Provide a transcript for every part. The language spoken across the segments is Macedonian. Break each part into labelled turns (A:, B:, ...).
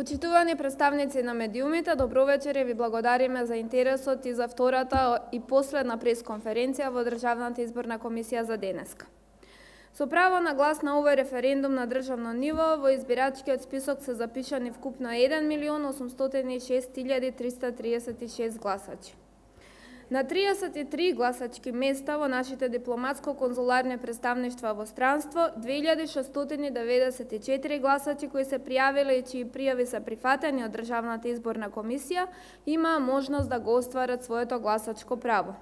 A: Почитувани представници на медиумите, добро вечер и ви благодариме за интересот и за втората и последна пресконференција во Државната изборна комисија за денеска. Со право на глас на овој референдум на државно ниво, во избирачкиот список се запишани вкупно 1.806.336 гласачи. На 33 гласачки места во нашите дипломатско-конзуларни представништва во странство, 2694 гласачи кои се пријавиле и чии пријави се прифатени од Државната изборна комисија, имаа можност да го остварат своето гласачко право.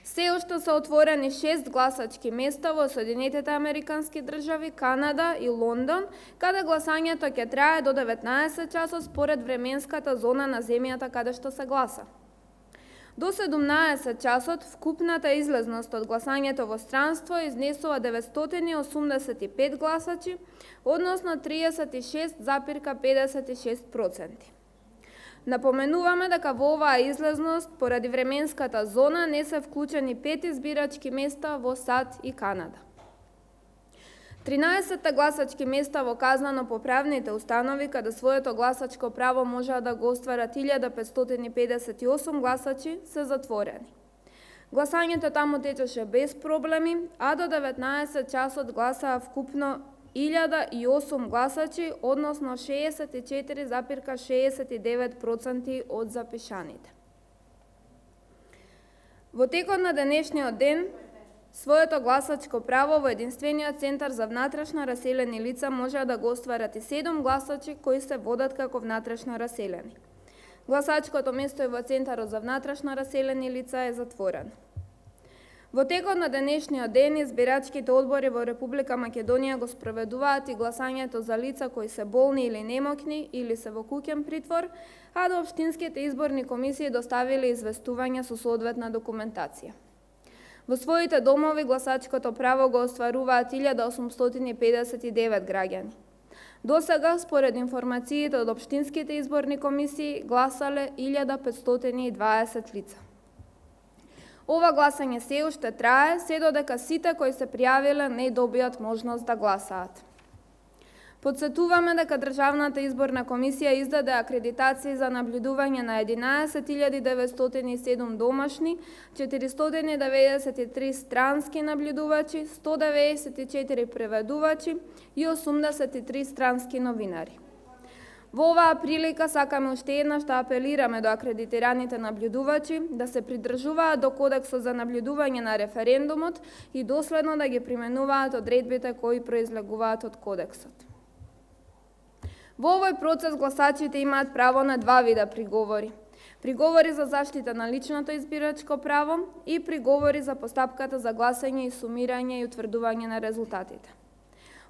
A: Се уште се отворени 6 гласачки места во Соединетите Американски држави, Канада и Лондон, каде гласањето ќе трае до 19 часот според временската зона на земјата каде што се гласа. До 17 часот вкупната излезност од гласањето во странство изнесува 985 гласачи, односно 36,56%. Напоменуваме дека во оваа излезност, поради временската зона, не се вклучени 5 избирачки места во САД и Канада. 13 гласачки места во казнено-поправните установи, каде своето гласачко право можеа да го остварат 1558 гласачи, се затворени. Гласањето таму течеше без проблеми, а до 19 часот гласаа вкупно 1008 гласачи, односно 64,69% од запишаните. Во текот на денешниот ден, своето гласачко право во единствениот центар за внатрешно раселени лица можеа да го остварат и 7 гласачи кои се водат како внатрешно раселени. Гласачкото место и во центарот за внатрешно раселени лица е затворено. Во текот на денешниот ден избирачките одбори во Република Македонија го спроведуваат и гласањето за лица кои се болни или немокни или се во куќен притвор, а до општинските изборни комисии доставиле известувања со соодветна документација. Во своите домови гласачкото право го остваруваат 1859 граѓани. До сега, според информациите од општинските изборни комисии, гласале 1520 лица. Ова гласање се уште трае, се додека сите кои се пријавиле не добијат можност да гласаат. Подсетуваме дека Државната изборна комисија издаде акредитации за наблюдување на 11.907 домашни, 493 странски наблюдувачи, 194 преведувачи и 83 странски новинари. Во оваа прилика сакаме уште еднаш да апелираме до акредитираните наблюдувачи да се придржуваат до Кодексот за наблюдување на референдумот и доследно да ги применуваат одредбите кои произлегуваат од Кодексот. Во овој процес гласачите имаат право на два вида приговори. Приговори за заштита на личното избирачко право и приговори за постапката за гласање и сумирање и утврдување на резултатите.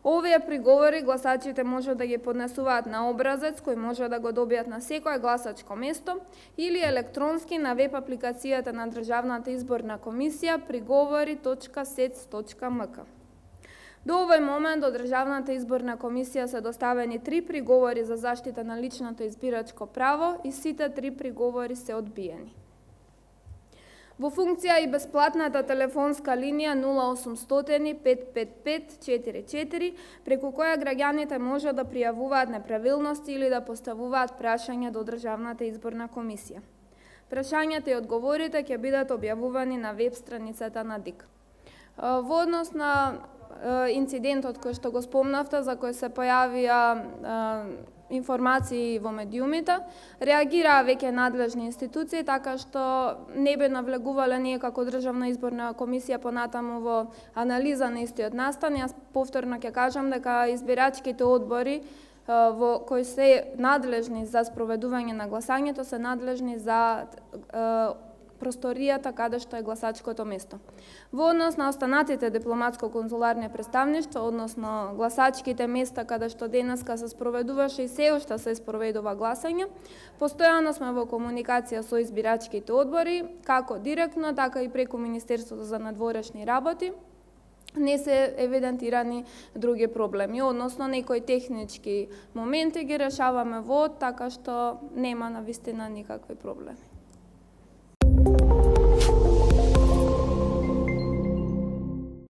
A: Овие приговори гласачите може да ги поднесуваат на образец кој може да го добијат на секое гласачко место или електронски на веб апликацијата на Државната изборна комисија приговори.sec.mk. До овој момент од Државната изборна комисија се доставени 3 приговори за заштита на личното избирачко право и сите 3 приговори се одбиени. Во функција и бесплатната телефонска линија 0800-555-44, преку која граѓаните може да пријавуваат неправилности или да поставуваат прашања до Државната изборна комисија. Прашањата и одговорите ќе бидат објавувани на веб страницата на ДИК. Во однос на инцидентот кој што го спомнавте, за кој се појавија информации во медиумите, реагираа веќе надлежни институции, така што не би навлегувале ние како Државна изборна комисија понатаму во анализа на истиот настан. Јас повторно ќе кажам дека избирачките одбори кои се надлежни за спроведување на гласањето се надлежни за просторијата каде што е гласачкото место. Во однос на останатите дипломатско-конзуларни представништва, односно гласачките места каде што денеска се спроведуваше и се уште се спроведува гласање, постојано сме во комуникација со избирачките одбори, како директно, така и преку Министерството за надворешни работи. Не се евидентирани други проблеми, односно некои технички моменти ги решаваме во, така што нема навистина никакви проблеми.